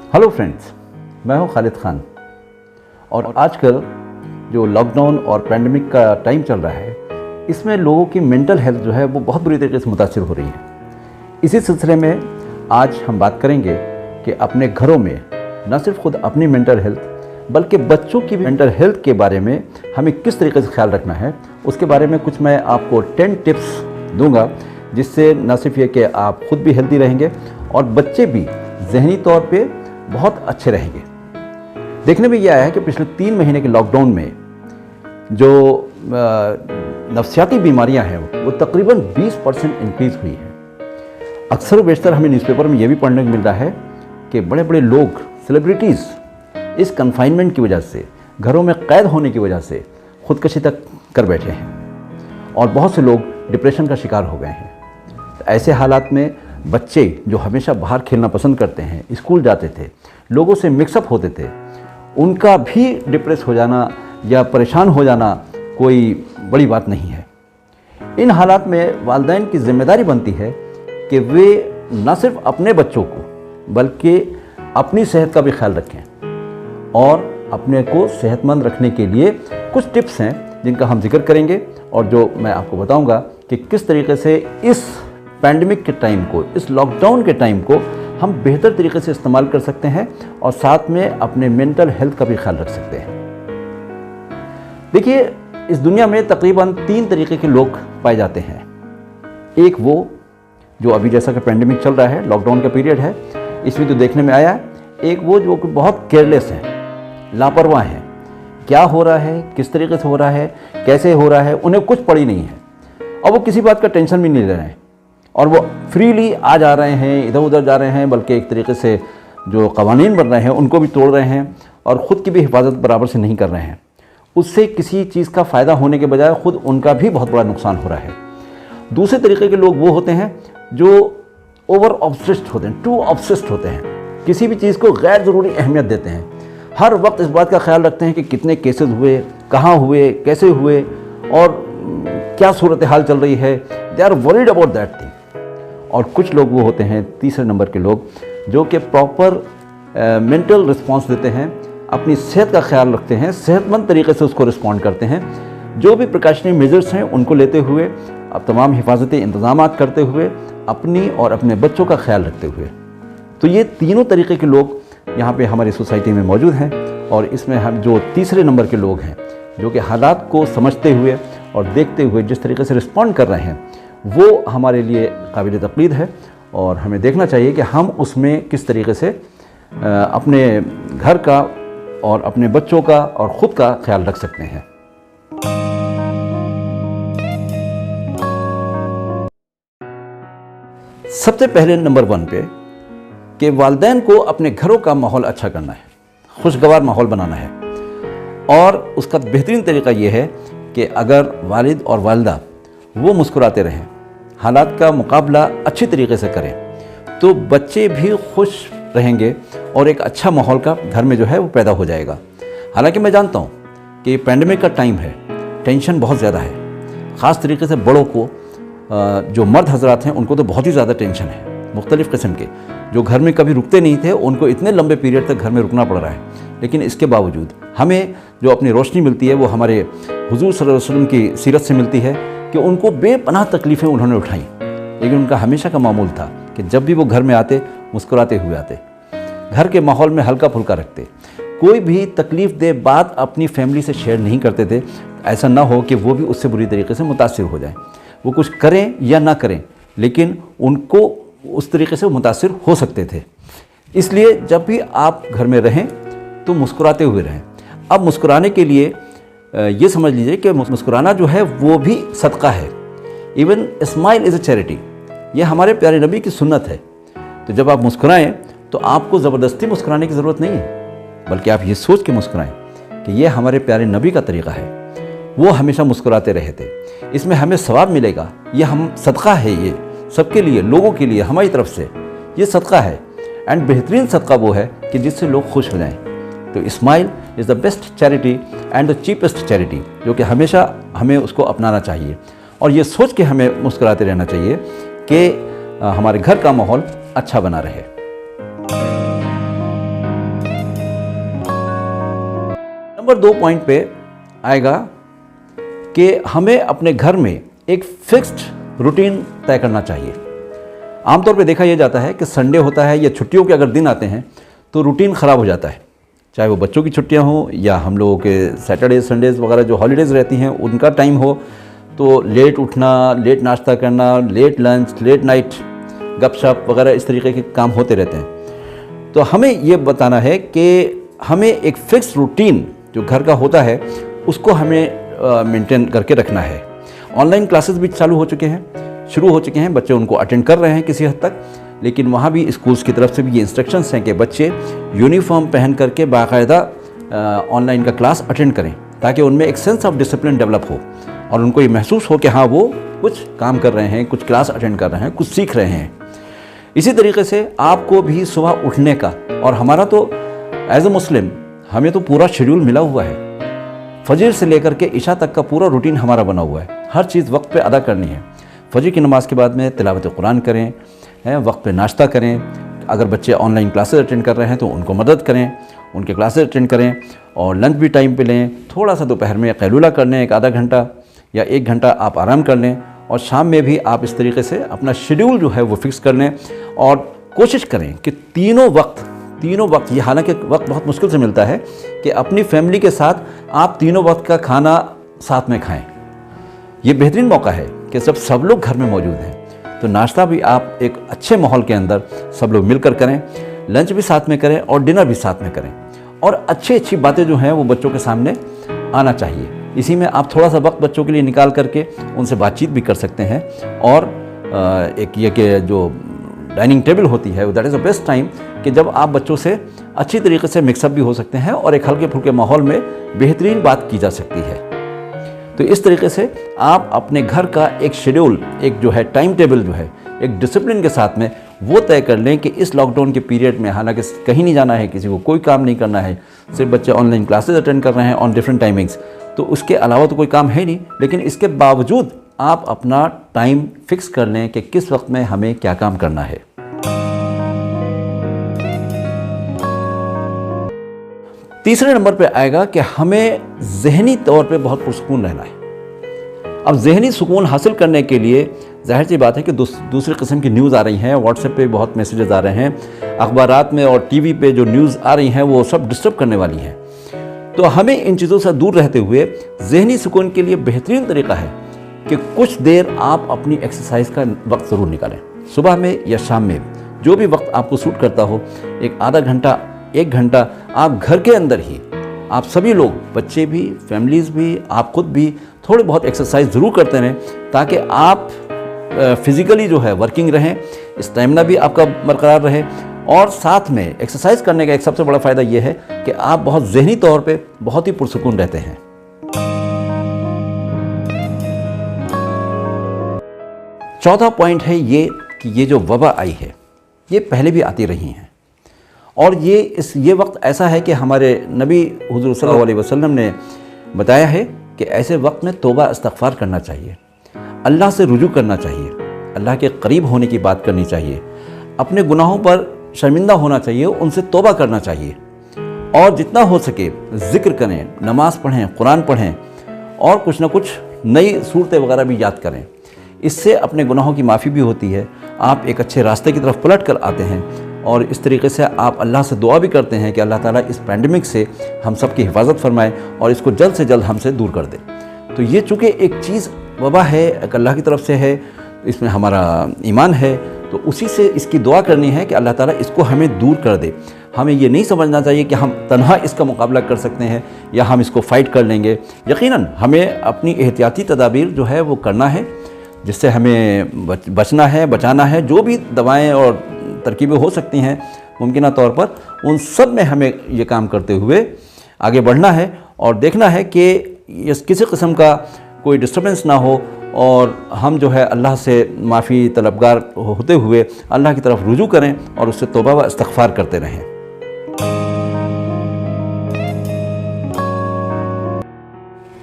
Hello friends, मैं हूं खालिद खान और आजकल जो लॉकडाउन और पैंडेमिक का टाइम चल रहा है, इसमें लोगों की मेंटल हेल्थ जो है वो बहुत बुरी तरीके से मुतासिर हो रही है। इसी सिलसिले में आज हम बात करेंगे कि अपने घरों में न सिर्फ खुद अपनी मेंटल हेल्थ बल्कि बच्चों की मेंटल हेल्थ के बारे में हमें किस तरीके से ख्याल रखना है, उसके बारे में कुछ मैं आपको 10 टिप्स दूंगा, जिससे न सिर्फ ये कि आप खुद भी हेल्दी रहेंगे और बच्चे भी ज़हनी तौर पे बहुत अच्छे रहेंगे। देखने में ये आया है कि पिछले 3 महीने के लॉकडाउन में जो नफ्सियाती बीमारियां हैं वो तकरीबन 20% इंक्रीज़ हुई है। अक्सर बेशतर हमें न्यूज़पेपर में ये भी पढ़ने को मिल रहा है कि बड़े बड़े लोग, सेलिब्रिटीज़ इस कन्फाइनमेंट की वजह से, घरों में कैद होने की वजह से खुदकशी तक कर बैठे हैं और बहुत से लोग डिप्रेशन का शिकार हो गए हैं। तो ऐसे हालात में बच्चे जो हमेशा बाहर खेलना पसंद करते हैं, स्कूल जाते थे, लोगों से मिक्सअप होते थे, उनका भी डिप्रेस हो जाना या परेशान हो जाना कोई बड़ी बात नहीं है। इन हालात में वालिदैन की जिम्मेदारी बनती है कि वे न सिर्फ अपने बच्चों को बल्कि अपनी सेहत का भी ख्याल रखें और अपने को सेहतमंद रखने के लिए कुछ टिप्स हैं जिनका हम जिक्र करेंगे और जो मैं आपको बताऊंगा कि किस तरीके से इस पैंडेमिक के टाइम को, इस लॉकडाउन के टाइम को हम बेहतर तरीके से इस्तेमाल कर सकते हैं और साथ में अपने मेंटल हेल्थ का भी ख्याल रख सकते हैं। देखिए, इस दुनिया में तकरीबन 3 तरीके के लोग पाए जाते हैं। एक वो जो अभी जैसा कि पैंडेमिक चल रहा है, लॉकडाउन का पीरियड है, इसमें तो देखने में आया है। एक वो जो बहुत केयरलेस हैं, लापरवाह हैं, क्या हो रहा है, किस तरीके से हो रहा है, कैसे हो रहा है, उन्हें कुछ पड़ी नहीं है और वो किसी बात का टेंशन भी नहीं ले रहे हैं और वो फ्रीली आ जा रहे हैं, इधर उधर जा रहे हैं, बल्कि एक तरीके से जो कवानीन बन रहे हैं उनको भी तोड़ रहे हैं और ख़ुद की भी हिफाजत बराबर से नहीं कर रहे हैं। उससे किसी चीज़ का फ़ायदा होने के बजाय ख़ुद उनका भी बहुत बड़ा नुकसान हो रहा है। दूसरे तरीके के लोग वो होते हैं जो ओवर ऑब्सेस्ड होते हैं, टू ऑब्सेस्ड होते हैं, किसी भी चीज़ को गैर ज़रूरी अहमियत देते हैं, हर वक्त इस बात का ख्याल रखते हैं कि कितने केसेस हुए, कहाँ हुए, कैसे हुए और क्या सूरत हाल चल रही है। They are worried about that thing. और कुछ लोग वो होते हैं, तीसरे नंबर के लोग, जो कि प्रॉपर मेंटल रिस्पॉन्स देते हैं, अपनी सेहत का ख्याल रखते हैं, सेहतमंद तरीके से उसको रिस्पॉन्ड करते हैं, जो भी प्रिकॉशनरी मेजर्स हैं उनको लेते हुए, अब तमाम हिफाजती इंतजामात करते हुए, अपनी और अपने बच्चों का ख्याल रखते हुए। तो ये तीनों तरीके के लोग यहाँ पे हमारी सोसाइटी में मौजूद हैं और इसमें हम जो तीसरे नंबर के लोग हैं, जो कि हालात को समझते हुए और देखते हुए जिस तरीके से रिस्पॉन्ड कर रहे हैं, वो हमारे लिए काबिल तक़लीद है और हमें देखना चाहिए कि हम उसमें किस तरीके से अपने घर का और अपने बच्चों का और ख़ुद का ख्याल रख सकते हैं। सबसे पहले नंबर 1 पे कि वालिदैन को अपने घरों का माहौल अच्छा करना है, खुशगवार माहौल बनाना है और उसका बेहतरीन तरीका ये है कि अगर वालिद और वालिदा वो मुस्कुराते रहें, हालात का मुकाबला अच्छी तरीके से करें, तो बच्चे भी खुश रहेंगे और एक अच्छा माहौल का घर में जो है वो पैदा हो जाएगा। हालांकि मैं जानता हूँ कि पैंडेमिक का टाइम है, टेंशन बहुत ज़्यादा है, ख़ास तरीके से बड़ों को, जो मर्द हजरात हैं उनको तो बहुत ही ज़्यादा टेंशन है, मुख्तलिफ़ किस्म के, जो घर में कभी रुकते नहीं थे उनको इतने लंबे पीरियड तक घर में रुकना पड़ रहा है। लेकिन इसके बावजूद हमें जो अपनी रोशनी मिलती है वो हमारे हुजूर सल्लल्लाहु अलैहि वसल्लम की सीरत से मिलती है कि उनको बेपनाह तकलीफ़ें उन्होंने उठाई, लेकिन उनका हमेशा का मामूल था कि जब भी वो घर में आते मुस्कुराते हुए आते, घर के माहौल में हल्का फुल्का रखते, कोई भी तकलीफ़ दे बात अपनी फैमिली से शेयर नहीं करते थे। ऐसा ना हो कि वो भी उससे बुरी तरीके से मुतासिर हो जाएं। वो कुछ करें या ना करें, लेकिन उनको उस तरीके से मुतासिर हो सकते थे। इसलिए जब भी आप घर में रहें तो मुस्कुराते हुए रहें। अब मुस्कुराने के लिए ये समझ लीजिए कि मुस्कुराना जो है वो भी सदका है। Even smile is a charity, ये हमारे प्यारे नबी की सुन्नत है। तो जब आप मुस्कुराएं तो आपको ज़बरदस्ती मुस्कुराने की ज़रूरत नहीं है, बल्कि आप ये सोच के मुस्कुराएं कि ये हमारे प्यारे नबी का तरीक़ा है, वो हमेशा मुस्कुराते रहे थे, इसमें हमें सवाब मिलेगा, ये हम सदका है, ये सबके लिए, लोगों के लिए, हमारी तरफ से ये सदका है। एंड बेहतरीन सदका वो है कि जिससे लोग खुश हो जाएं। तो smile is the best charity and the cheapest charity, जो कि हमेशा हमें उसको अपनाना चाहिए और ये सोच के हमें मुस्कुराते रहना चाहिए कि हमारे घर का माहौल अच्छा बना रहे। नंबर 2 पॉइंट पे आएगा कि हमें अपने घर में एक फिक्स्ड रूटीन तय करना चाहिए। आमतौर पे देखा यह जाता है कि संडे होता है या छुट्टियों के अगर दिन आते हैं तो रूटीन ख़राब हो जाता है, चाहे वो बच्चों की छुट्टियां हों या हम लोगों के सैटरडे संडेज़ वगैरह जो हॉलीडेज़ रहती हैं उनका टाइम हो, तो लेट उठना, लेट नाश्ता करना, लेट लंच, लेट नाइट गपशप वगैरह इस तरीके के काम होते रहते हैं। तो हमें ये बताना है कि हमें एक फ़िक्स रूटीन जो घर का होता है उसको हमें मेंटेन करके रखना है। ऑनलाइन क्लासेस भी चालू हो चुके हैं, शुरू हो चुके हैं, बच्चे उनको अटेंड कर रहे हैं किसी हद तक, लेकिन वहाँ भी स्कूल्स की तरफ से भी ये इंस्ट्रक्शंस हैं कि बच्चे यूनिफॉर्म पहन करके बाकायदा ऑनलाइन का क्लास अटेंड करें, ताकि उनमें एक सेंस ऑफ डिसिप्लिन डेवलप हो और उनको ये महसूस हो कि हाँ वो कुछ काम कर रहे हैं, कुछ क्लास अटेंड कर रहे हैं, कुछ सीख रहे हैं। इसी तरीके से आपको भी सुबह उठने का, और हमारा तो एज ए मुस्लिम हमें तो पूरा शेड्यूल मिला हुआ है, फजर से लेकर के इशा तक का पूरा रूटीन हमारा बना हुआ है, हर चीज़ वक्त पे अदा करनी है। फजर की नमाज़ के बाद में तिलावत कुरान करें, वक्त पे नाश्ता करें, अगर बच्चे ऑनलाइन क्लासेस अटेंड कर रहे हैं तो उनको मदद करें, उनके क्लासेस अटेंड करें, और लंच भी टाइम पे लें, थोड़ा सा दोपहर में कैलूला कर लें, एक आधा घंटा या 1 घंटा आप आराम कर लें, और शाम में भी आप इस तरीके से अपना शेड्यूल जो है वो फिक्स कर लें। और कोशिश करें कि तीनों वक्त, ये हालांकि वक्त बहुत मुश्किल से मिलता है कि अपनी फैमिली के साथ आप तीनों वक्त का खाना साथ में खाएं। ये बेहतरीन मौका है कि जब सब लोग घर में मौजूद हैं तो नाश्ता भी आप एक अच्छे माहौल के अंदर सब लोग मिलकर करें, लंच भी साथ में करें और डिनर भी साथ में करें, और अच्छी बातें जो हैं वो बच्चों के सामने आना चाहिए। इसी में आप थोड़ा सा वक्त बच्चों के लिए निकाल करके उनसे बातचीत भी कर सकते हैं। और एक ये कि जो डाइनिंग टेबल होती है that is the best time कि जब आप बच्चों से अच्छी तरीके से मिक्सअप भी हो सकते हैं और एक हल्के फुल्के माहौल में बेहतरीन बात की जा सकती है। तो इस तरीके से आप अपने घर का एक शेड्यूल, एक जो है टाइम टेबल जो है एक डिसिप्लिन के साथ में वो तय कर लें कि इस लॉकडाउन के पीरियड में, हालांकि कहीं नहीं जाना है, किसी को कोई काम नहीं करना है, सिर्फ बच्चे ऑनलाइन क्लासेस अटेंड कर रहे हैं ऑन डिफरेंट टाइमिंग्स, तो उसके अलावा तो कोई काम है नहीं, लेकिन इसके बावजूद आप अपना टाइम फिक्स कर लें कि किस वक्त में हमें क्या काम करना है। तीसरे नंबर पे आएगा कि हमें ज़हनी तौर पे बहुत पुरसुकून रहना है। अब ज़हनी सुकून हासिल करने के लिए ज़ाहिर सी बात है कि दूसरे किस्म की न्यूज़ आ रही हैं, व्हाट्सएप पे बहुत मैसेजेस आ रहे हैं, अखबारात में और टीवी पे जो न्यूज़ आ रही हैं वो सब डिस्टर्ब करने वाली हैं। तो हमें इन चीज़ों से दूर रहते हुए ज़हनी सुकून के लिए बेहतरीन तरीका है कि कुछ देर आप अपनी एक्सरसाइज का वक्त ज़रूर निकालें, सुबह में या शाम में, जो भी वक्त आपको सूट करता हो, एक आधा घंटा 1 घंटा आप घर के अंदर ही, आप सभी लोग, बच्चे भी, फैमिलीज़ भी, आप खुद भी थोड़ी बहुत एक्सरसाइज ज़रूर करते रहें, ताकि आप फिज़िकली जो है वर्किंग रहें, स्टैमिना भी आपका बरकरार रहे, और साथ में एक्सरसाइज करने का एक सबसे बड़ा फ़ायदा ये है कि आप बहुत ज़हनी तौर पे बहुत ही पुरसुकून रहते हैं। चौथा पॉइंट है ये कि ये जो वबा आई है ये पहले भी आती रही हैं, और ये वक्त ऐसा है कि हमारे नबी हुज़ूर सल्लल्लाहु अलैहि वसल्लम ने बताया है कि ऐसे वक्त में तौबा इस्तग़फ़ार करना चाहिए, अल्लाह से रुजू करना चाहिए, अल्लाह के करीब होने की बात करनी चाहिए, अपने गुनाहों पर शर्मिंदा होना चाहिए, उनसे तौबा करना चाहिए, और जितना हो सके ज़िक्र करें, नमाज़ पढ़ें, कुरान पढ़ें, और कुछ ना कुछ नई सूरतें वगैरह भी याद करें। इससे अपने गुनाहों की माफ़ी भी होती है, आप एक अच्छे रास्ते की तरफ पलट कर आते हैं, और इस तरीके से आप अल्लाह से दुआ भी करते हैं कि अल्लाह ताला इस पैंडमिक से हम सब की हिफाजत फरमाए और इसको जल्द से जल्द हमसे दूर कर दे। तो ये चूँकि एक चीज़ वबा है, एक अल्लाह की तरफ से है, इसमें हमारा ईमान है, तो उसी से इसकी दुआ करनी है कि अल्लाह ताला इसको हमें दूर कर दे। हमें ये नहीं समझना चाहिए कि हम तन्हा इसका मुकाबला कर सकते हैं या हम इसको फ़ाइट कर लेंगे। यकीनन हमें अपनी एहतियाती तदाबीर जो है वो करना है, जिससे हमें बचना है, बचाना है। जो भी दवाएं और तरकीबें हो सकती हैं मुमकिना तौर पर, उन सब में हमें ये काम करते हुए आगे बढ़ना है और देखना है कि किसी किस्म का कोई डिस्टर्बेंस ना हो, और हम जो है अल्लाह से माफ़ी तलबगार होते हुए अल्लाह की तरफ रुजू करें और उससे तौबा व इस्तग़फ़ार करते रहें।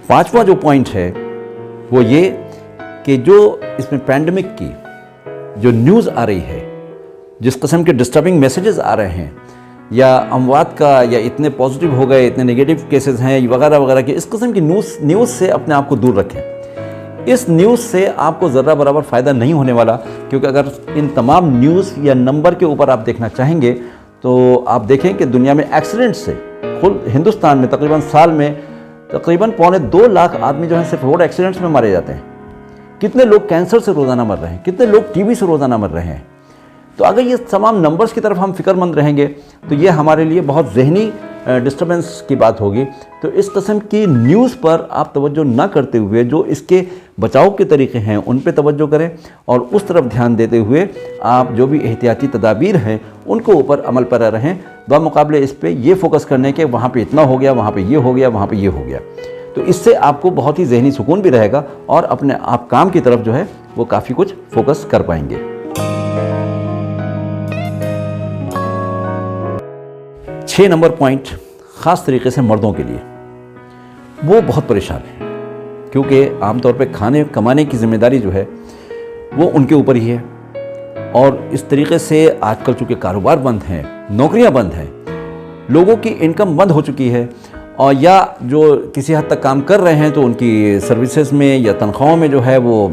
पांचवा जो पॉइंट है वो ये कि जो इसमें पैंडमिक की जो न्यूज़ आ रही है, जिस किस्म के डिस्टर्बिंग मैसेजेस आ रहे हैं, یا اموات کا یا اتنے پازیٹیو ہو گئے, اتنے نگیٹو کیسز ہیں وغیرہ وغیرہ کے, اس قسم کی نیوز سے اپنے آپ کو دور رکھیں. اس نیوز سے آپ کو ذرہ برابر فائدہ نہیں ہونے والا, کیونکہ اگر ان تمام نیوز یا نمبر کے اوپر آپ دیکھنا چاہیں گے تو آپ دیکھیں کہ دنیا میں ایکسیڈنٹ سے خود ہندوستان میں تقریباً سال میں تقریباً 2.25 لاکھ آدمی جو ہیں صرف روڈ ایکسیڈنٹس میں مارے جاتے ہیں. کتنے لوگ کینسر سے روزانہ مر رہے ہیں, کتنے لوگ ٹی بی سے روزانہ مر رہے ہیں. تو اگر یہ تمام نمبرز کی طرف ہم فکر مند رہیں گے تو یہ ہمارے لیے بہت ذہنی ڈسٹربنس کی بات ہوگی. تو اس قسم کی نیوز پر آپ توجہ نہ کرتے ہوئے جو اس کے بچاؤ کے طریقے ہیں ان پہ توجہ کریں, اور اس طرف دھیان دیتے ہوئے آپ جو بھی احتیاطی تدابیر ہیں ان کو اوپر عمل پر رہیں, بمقابلے اس پہ یہ فوکس کرنے کے وہاں پہ اتنا ہو گیا, وہاں پہ یہ ہو گیا, وہاں پہ یہ ہو گیا. تو اس سے آپ کو بہت ہی ذہنی سکون بھی رہے گا اور اپنے آپ کام کی طرف جو ہے وہ کافی کچھ فوکس کر پائیں گے. 6 نمبر پوائنٹ خاص طریقے سے مردوں کے لیے, وہ بہت پریشان ہیں کیونکہ عام طور پہ کھانے کمانے کی ذمہ داری جو ہے وہ ان کے اوپر ہی ہے, اور اس طریقے سے آج کل چونکہ کاروبار بند ہیں, نوکریاں بند ہیں, لوگوں کی انکم بند ہو چکی ہے, اور یا جو کسی حد تک کام کر رہے ہیں تو ان کی سروسز میں یا تنخواہوں میں جو ہے وہ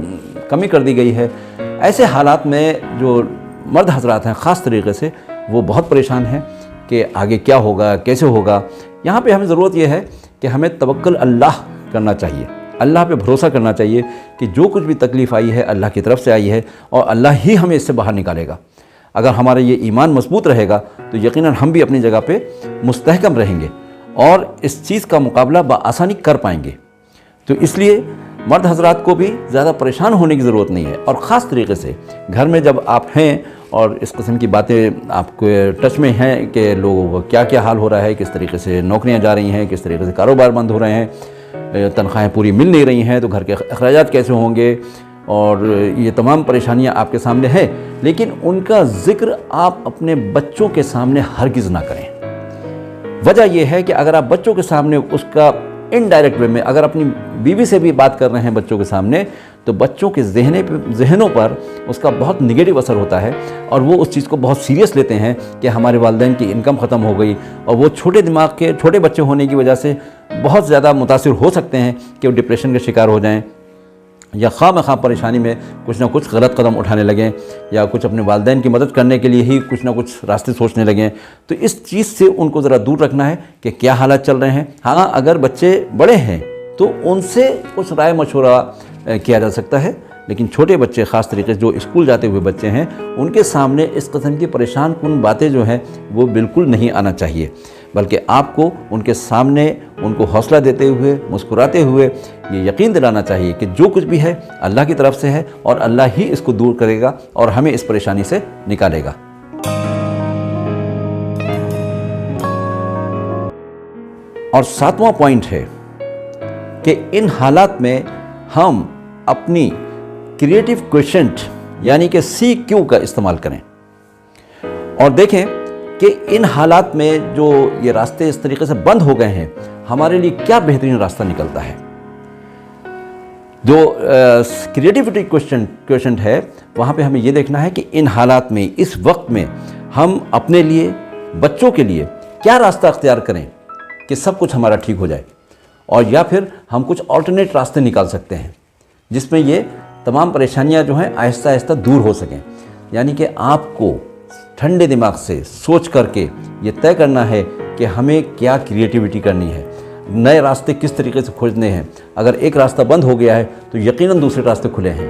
کمی کر دی گئی ہے. ایسے حالات میں جو مرد حضرات ہیں خاص طریقے سے وہ بہت پریشان ہیں کہ آگے کیا ہوگا, کیسے ہوگا. یہاں پہ ہمیں ضرورت یہ ہے کہ ہمیں توکل اللہ کرنا چاہیے, اللہ پہ بھروسہ کرنا چاہیے کہ جو کچھ بھی تکلیف آئی ہے اللہ کی طرف سے آئی ہے اور اللہ ہی ہمیں اس سے باہر نکالے گا. اگر ہمارا یہ ایمان مضبوط رہے گا تو یقیناً ہم بھی اپنی جگہ پہ مستحکم رہیں گے اور اس چیز کا مقابلہ بآسانی کر پائیں گے. تو اس لیے مرد حضرات کو بھی زیادہ پریشان ہونے کی ضرورت نہیں ہے, اور خاص طریقے سے گھر میں جب آپ ہیں اور اس قسم کی باتیں آپ کو ٹچ میں ہیں کہ لوگوں کو کیا کیا حال ہو رہا ہے, کس طریقے سے نوکریاں جا رہی ہیں, کس طریقے سے کاروبار بند ہو رہے ہیں, تنخواہیں پوری مل نہیں رہی ہیں, تو گھر کے اخراجات کیسے ہوں گے, اور یہ تمام پریشانیاں آپ کے سامنے ہیں, لیکن ان کا ذکر آپ اپنے بچوں کے سامنے ہرگز نہ کریں. وجہ یہ ہے کہ اگر آپ بچوں کے سامنے اس کا انڈائریکٹ وے میں اگر اپنی بیوی سے بھی بات کر رہے ہیں بچوں کے سامنے, تو بچوں کے ذہنوں پر اس کا بہت نگیٹو اثر ہوتا ہے, اور وہ اس چیز کو بہت سیریس لیتے ہیں کہ ہمارے والدین کی انکم ختم ہو گئی, اور وہ چھوٹے دماغ کے چھوٹے بچے ہونے کی وجہ سے بہت زیادہ متاثر ہو سکتے ہیں کہ وہ ڈپریشن کا شکار ہو جائیں, یا خواہ مخواہ پریشانی میں کچھ نہ کچھ غلط قدم اٹھانے لگیں, یا کچھ اپنے والدین کی مدد کرنے کے لیے ہی کچھ نہ کچھ راستے سوچنے لگیں. تو اس چیز سے ان کو ذرا دور رکھنا ہے کہ کیا حالات چل رہے ہیں. ہاں اگر بچے بڑے ہیں تو ان سے کچھ رائے مشورہ کیا جا سکتا ہے, لیکن چھوٹے بچے خاص طریقے سے جو اسکول جاتے ہوئے بچے ہیں ان کے سامنے اس قسم کی پریشان کن باتیں جو ہیں وہ بالکل نہیں آنا چاہیے, بلکہ آپ کو ان کے سامنے ان کو حوصلہ دیتے ہوئے مسکراتے ہوئے یہ یقین دلانا چاہیے کہ جو کچھ بھی ہے اللہ کی طرف سے ہے, اور اللہ ہی اس کو دور کرے گا اور ہمیں اس پریشانی سے نکالے گا. اور 7واں پوائنٹ ہے کہ ان حالات میں ہم اپنی کریٹیو کوشنٹ یعنی کہ CQ کا استعمال کریں, اور دیکھیں کہ ان حالات میں جو یہ راستے اس طریقے سے بند ہو گئے ہیں ہمارے لیے کیا بہترین راستہ نکلتا ہے. جو کریٹیوٹی کوشنٹ ہے وہاں پہ ہمیں یہ دیکھنا ہے کہ ان حالات میں اس وقت میں ہم اپنے لیے بچوں کے لیے کیا راستہ اختیار کریں کہ سب کچھ ہمارا ٹھیک ہو جائے, اور یا پھر ہم کچھ آلٹرنیٹ راستے نکال سکتے ہیں جس میں یہ تمام پریشانیاں جو ہیں آہستہ آہستہ دور ہو سکیں. یعنی کہ آپ کو ٹھنڈے دماغ سے سوچ کر کے یہ طے کرنا ہے کہ ہمیں کیا کریٹیوٹی کرنی ہے, نئے راستے کس طریقے سے کھوجنے ہیں. اگر ایک راستہ بند ہو گیا ہے تو یقیناً دوسرے راستے کھلے ہیں.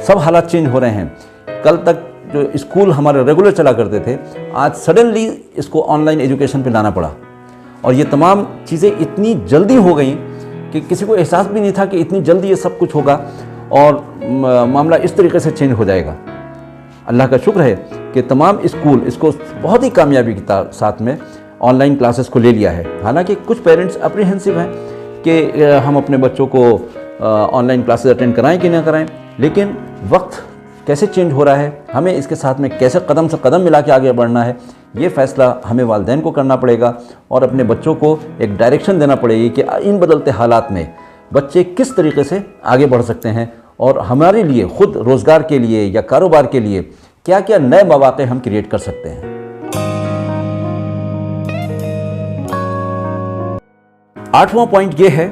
سب حالات چینج ہو رہے ہیں. کل تک جو اسکول ہمارے ریگولر چلا کرتے تھے آج سڈنلی اس کو آن لائن ایجوکیشن پہ لانا پڑا, اور یہ تمام چیزیں اتنی جلدی ہو گئیں کہ کسی کو احساس بھی نہیں تھا کہ اتنی جلدی یہ سب کچھ ہوگا اور معاملہ اس طریقے سے چینج ہو جائے گا. اللہ کا شکر ہے کہ تمام اسکول اس کو بہت ہی کامیابی کے ساتھ میں آن لائن کلاسز کو لے لیا ہے. حالانکہ کچھ پیرنٹس اپریہنسو ہیں کہ ہم اپنے بچوں کو آن لائن کلاسز اٹینڈ کرائیں کہ نہ کرائیں, لیکن وقت کیسے چینج ہو رہا ہے, ہمیں اس کے ساتھ میں کیسے قدم سے قدم ملا کے آگے بڑھنا ہے, یہ فیصلہ ہمیں والدین کو کرنا پڑے گا, اور اپنے بچوں کو ایک ڈائریکشن دینا پڑے گی کہ ان بدلتے حالات میں بچے کس طریقے سے آگے بڑھ سکتے ہیں, اور ہمارے لیے خود روزگار کے لیے یا کاروبار کے لیے کیا کیا نئے مواقع ہم کریٹ کر سکتے ہیں. 8वां पॉइंट ये है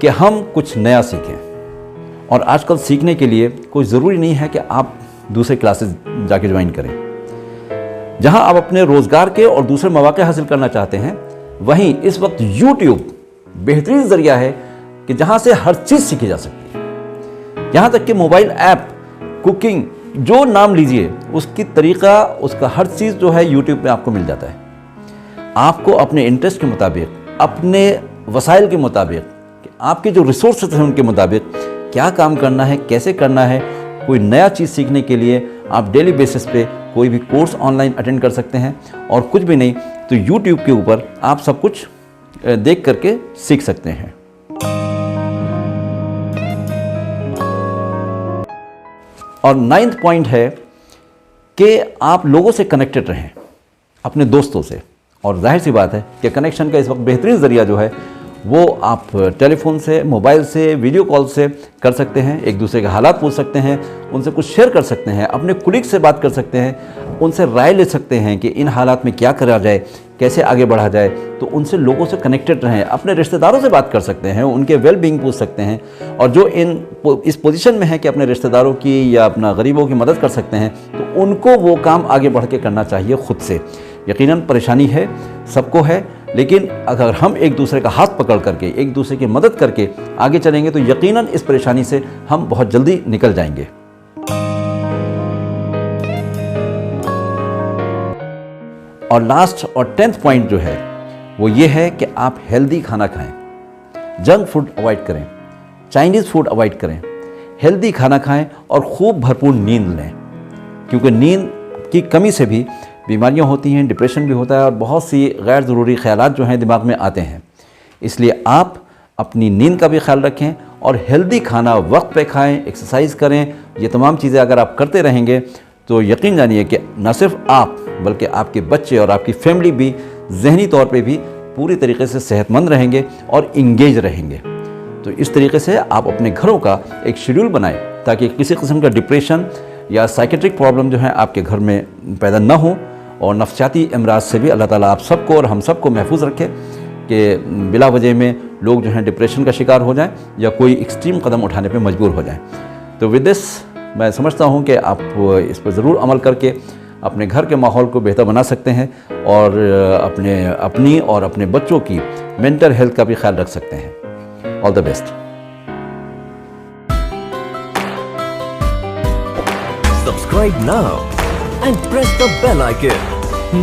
कि हम कुछ नया सीखें। और आजकल सीखने के लिए कोई ज़रूरी नहीं है कि आप दूसरे क्लासेस जाके ज्वाइन करें। जहां आप अपने रोज़गार के और दूसरे मौके हासिल करना चाहते हैं, वहीं इस वक्त यूट्यूब बेहतरीन ज़रिया है कि जहां से हर चीज़ सीखी जा सकती है। यहाँ तक कि मोबाइल ऐप, कुकिंग, जो नाम लीजिए, उसकी तरीक़ा, उसका हर चीज़ जो है यूट्यूब पे आपको मिल जाता है। आपको अपने इंटरेस्ट के मुताबिक, अपने वसाइल के मुताबिक, आपके जो रिसोर्सेज हैं उनके मुताबिक क्या काम करना है, कैसे करना है। कोई नया चीज़ सीखने के लिए आप डेली बेसिस पे कोई भी कोर्स ऑनलाइन अटेंड कर सकते हैं, और कुछ भी नहीं तो यूट्यूब के ऊपर आप सब कुछ देख करके सीख सकते हैं। और 9th पॉइंट है कि आप लोगों से कनेक्टेड रहें, अपने दोस्तों से। और जाहिर सी बात है कि कनेक्शन का इस वक्त बेहतरीन ज़रिया जो है वो आप टेलीफोन से, मोबाइल से, वीडियो कॉल से कर सकते हैं। एक दूसरे के हालात पूछ सकते हैं, उनसे कुछ शेयर कर सकते हैं, अपने कुलीग से बात कर सकते हैं, उनसे राय ले सकते हैं कि इन हालात में क्या करा जाए, कैसे आगे बढ़ा जाए। तो उनसे लोगों से कनेक्टेड रहें। अपने रिश्तेदारों से बात कर सकते हैं, उनके वेल बीइंग पूछ सकते हैं। और जो इस पोजीशन में है कि अपने रिश्तेदारों की या अपना गरीबों की मदद कर सकते हैं, तो उनको वो काम आगे बढ़ के करना चाहिए खुद से। यकीनन परेशानी है, सबको है, लेकिन अगर हम एक दूसरे का हाथ पकड़ करके, एक दूसरे की मदद करके आगे चलेंगे तो यकीनन इस परेशानी से हम बहुत जल्दी निकल जाएंगे। और लास्ट और 10th पॉइंट जो है वो ये है कि आप हेल्दी खाना खाएं। जंक फूड अवॉइड करें, चाइनीज़ फूड अवॉइड करें, हेल्दी खाना खाएं और खूब भरपूर नींद लें, क्योंकि नींद की कमी से भी बीमारियां होती हैं, डिप्रेशन भी होता है और बहुत सी गैर ज़रूरी ख्यालात जो हैं दिमाग में आते हैं। इसलिए आप अपनी नींद का भी ख्याल रखें और हेल्दी खाना वक्त पे खाएं, एक्सरसाइज करें। ये तमाम चीज़ें अगर आप करते रहेंगे तो यकीन जानिए कि न सिर्फ आप बल्कि आपके बच्चे और आपकी फैमिली भी ज़हनी तौर पे भी पूरी तरीके से सेहतमंद रहेंगे और इंगेज रहेंगे। तो इस तरीके से आप अपने घरों का एक शेड्यूल बनाएं ताकि किसी किस्म का डिप्रेशन या साइकेट्रिक प्रॉब्लम जो है आपके घर में पैदा न हो, और नफ्सियाती अमराज से भी अल्लाह ताला आप सबको और हम सबको महफूज रखे कि बिला वजह में लोग जो हैं डिप्रेशन का शिकार हो जाएं या कोई एक्सट्रीम कदम उठाने पे मजबूर हो जाएं। तो विद दिस मैं समझता हूं कि आप इस पर ज़रूर अमल करके अपने घर के माहौल को बेहतर बना सकते हैं और अपनी और अपने बच्चों की मेंटल हेल्थ का भी ख्याल रख सकते हैं। All the best. Subscribe now and press the bell icon.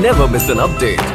Never miss an update.